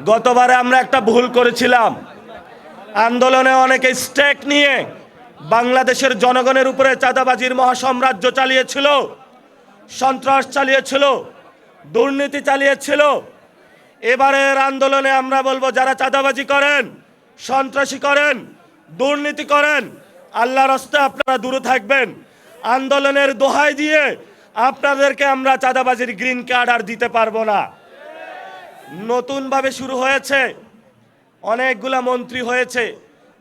গতবারে আমরা একটা ভুল করেছিলাম। আন্দোলনে অনেকে স্টেক নিয়ে বাংলাদেশের জনগণের উপরে চাঁদাবাজির মহাসাম্রাজ্য চালিয়েছিল, সন্ত্রাস চালিয়েছিল, দুর্নীতি চালিয়েছিল। এবারের আন্দোলনে আমরা বলবো, যারা চাঁদাবাজি করেন, সন্ত্রাসী করেন, দুর্নীতি করেন, আল্লাহর রাস্তে আপনারা দূরে থাকবেন। আন্দোলনের দোহাই দিয়ে আপনাদেরকে আমরা চাঁদাবাজির গ্রিন কার্ড আর দিতে পারবো না। নতুনভাবে শুরু হয়েছে, অনেকগুলা মন্ত্রী হয়েছে,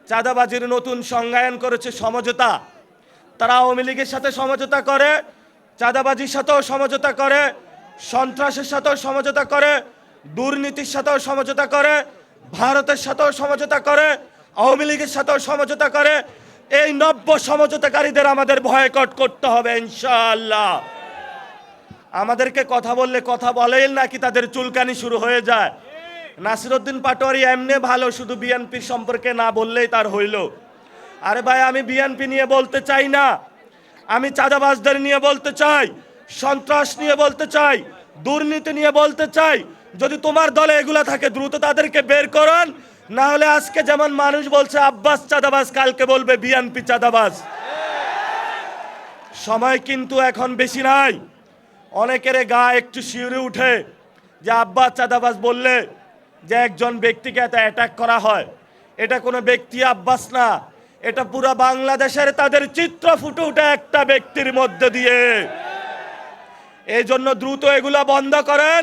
চাঁদাবাজির নতুন সংজ্ঞায়ন করেছে সমঝোতা। তারা আওয়ামী লীগের সাথে সমঝোতা করে, চাঁদাবাজির সাথেও সমঝোতা করে, সন্ত্রাসের সাথেও সমঝোতা করে, দুর্নীতির সাথেও সমঝোতা করে, ভারতের সাথেও সমঝোতা করে, আওয়ামী লীগের সাথেও সমঝোতা করে। এই নব্য সমঝোতাকারীদের আমাদের বয়কট করতে হবে ইনশাআল্লাহ। আমাদেরকে কথা বললে কথা বলেন নাকি তাদের চুলকানি শুরু হয়ে যায়। নাসিরউদ্দিন পাটোয়ারি এমনি ভালো, শুধু বিএনপির সম্পর্কে না বললেই তার হইল। আরে ভাই, আমি বিএনপি নিয়ে বলতে চাই না, আমি চাঁদাবাজদের নিয়ে বলতে চাই, সন্ত্রাস নিয়ে বলতে চাই, দুর্নীতি নিয়ে বলতে চাই। যদি তোমার দলে এগুলা থাকে দ্রুত তাদেরকে বের করুন, না হলে আজকে যেমন মানুষ বলছে আব্বাস চাঁদাবাজ, কালকে বলবে বিএনপি চাঁদাবাজ। সময় কিন্তু এখন বেশি নাই। অনেকের গা একটু শিউরে উঠে যে আব্বাস চাঁদাবাজ বললে যে একজন ব্যক্তিকে এত অ্যাটাক করা হয়। এটা কোনো ব্যক্তি আব্বাস না, এটা পুরো বাংলাদেশের তাদের চিত্র ফুটে উঠে একটা ব্যক্তির মধ্যে দিয়ে। এই জন্য দ্রুত এগুলা বন্ধ করেন।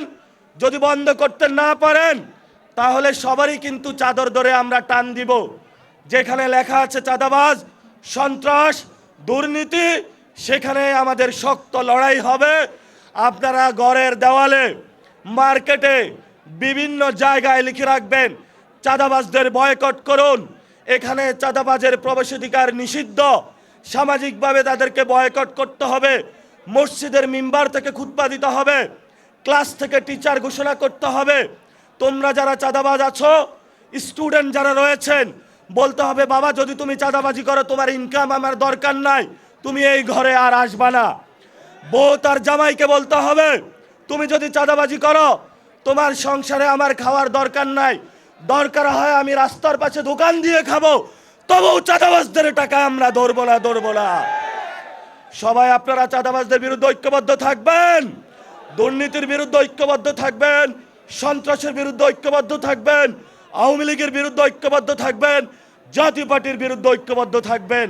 যদি বন্ধ করতে না পারেন তাহলে সবারই কিন্তু চাদর ধরে আমরা টান দিব। যেখানে লেখা আছে চাঁদাবাজ, সন্ত্রাস, দুর্নীতি, সেখানে আমাদের শক্ত লড়াই হবে। আপনারা ঘরের দেওয়ালে, মার্কেটে, বিভিন্ন জায়গায় লিখে রাখবেন, চাঁদাবাজদের বয়কট করুন। এখানে চাঁদাবাজের প্রবেশাধিকার নিষিদ্ধ, সামাজিকভাবে তাদেরকে বয়কট করতে হবে। মসজিদের মিম্বার থেকে খুতবা দিতে হবে, ক্লাস থেকে টিচার ঘোষণা করতে হবে। তোমরা যারা চাঁদাবাজ আছো, স্টুডেন্ট যারা রয়েছেন, বলতে হবে বাবা যদি তুমি চাঁদাবাজি করো তোমার ইনকাম আমার দরকার নাই, তুমি এই ঘরে আর আসবা না। বউ তার জামাইকে বলতে হবে তুমি যদি চাঁদাবাজি করো তোমার সংসারে আমার খাওয়ার দরকার নাই, দরকার হয় আমি রাস্তার পাশে দোকান দিয়ে খাবো, তবুও চাঁদাবাজদের টাকা আমরা ধরবো না। সবাই আপনারা চাঁদাবাজদের বিরুদ্ধে ঐক্যবদ্ধ থাকবেন, দুর্নীতির বিরুদ্ধে ঐক্যবদ্ধ থাকবেন, সন্ত্রাসের বিরুদ্ধে ঐক্যবদ্ধ থাকবেন, আওয়ামী লীগের বিরুদ্ধে ঐক্যবদ্ধ থাকবেন, জাতীয় পার্টির বিরুদ্ধে ঐক্যবদ্ধ থাকবেন।